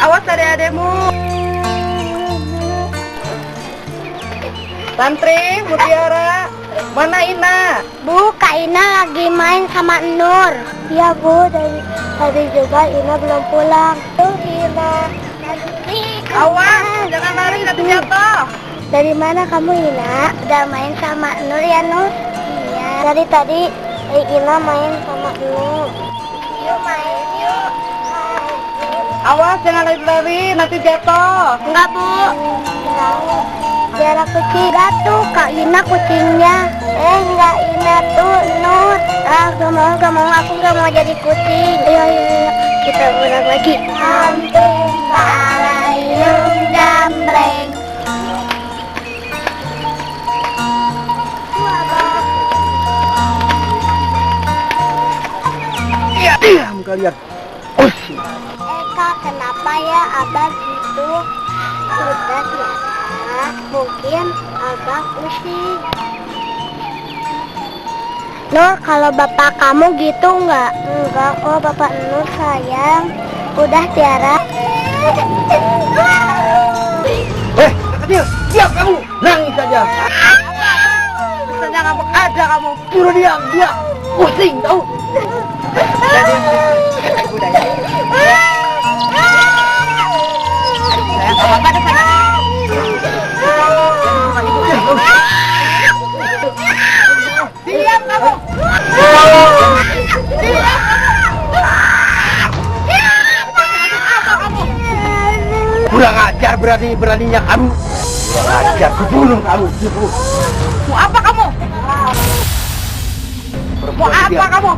awas dari ademu. Santri, Mutiara, mana Ina? Bu, Kak Ina lagi main sama Nur. Iya Bu, dari tadi juga Ina belum pulang. Tuh Ina. Awas, jangan lari nanti jatuh. Dari mana kamu Ina? Udah main sama Nur ya Nur? Iya. Dari tadi Ina main sama Nur. Yuk main yuk. Awas, jangan lari-lari nanti jatuh. Enggak Bu. Biar kucing. Enggak tuh Kak Ina kucingnya. Enggak Ina tuh Nur. Gak mau, aku gak mau jadi kucing. Ayo, kita ulang lagi. Ampun parayung jambreng. Iya, diam kalian. Kak, kenapa ya Abah gitu? Sudah ya, mungkin Abah pusing. Nur, kalau bapak kamu gitu nggak? Enggak kok, bapak Nur sayang. Udah Tiara. Kecil, diam kamu. Nangis saja. Misalnya ngambek aja kamu. Suruh diam, dia pusing tahu. Jadi, ibu daya. Sayang, apa ada sayang? Diam kamu. Kurang ajar beraninya kamu. Kurang ajar, kubunuh kamu. Mau apa kamu? Mau apa kamu?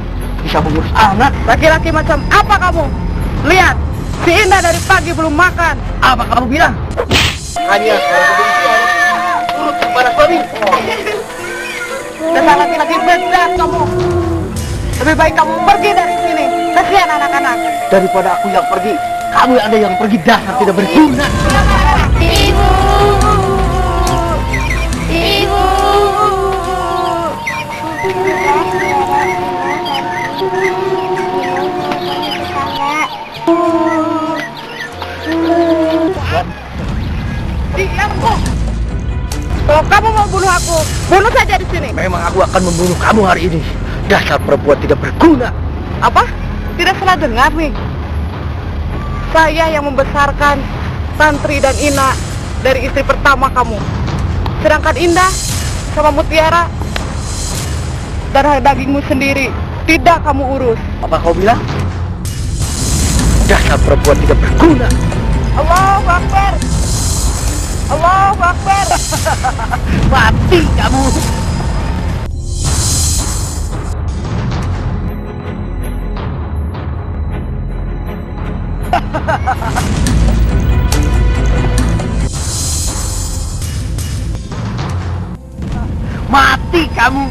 Bisa mengurus anak. Laki-laki macam apa kamu? Lihat, si Indah dari pagi belum makan. Apa kamu bilang? Hanya turut kepada suami. Dasar laki-laki berat kamu. Lebih baik kamu pergi dari sini. Kasihan anak-anak. Daripada aku yang pergi, kamu ada yang pergi, dasar tidak berguna. Ibu, ibu. Diam kok. Kalau kamu mau bunuh aku, bunuh saja di sini. Memang aku akan membunuh kamu hari ini. Dasar perempuan tidak berguna. Apa? Tidak salah dengar nih. Saya yang membesarkan Santri dan Ina dari istri pertama kamu. Sedangkan Indah sama Mutiara darah dagingmu sendiri tidak kamu urus. Apa kau bilang? Dasar perempuan tidak berguna. Allahu Akbar. Allahu Akbar. Mati kamu. Mati kamu.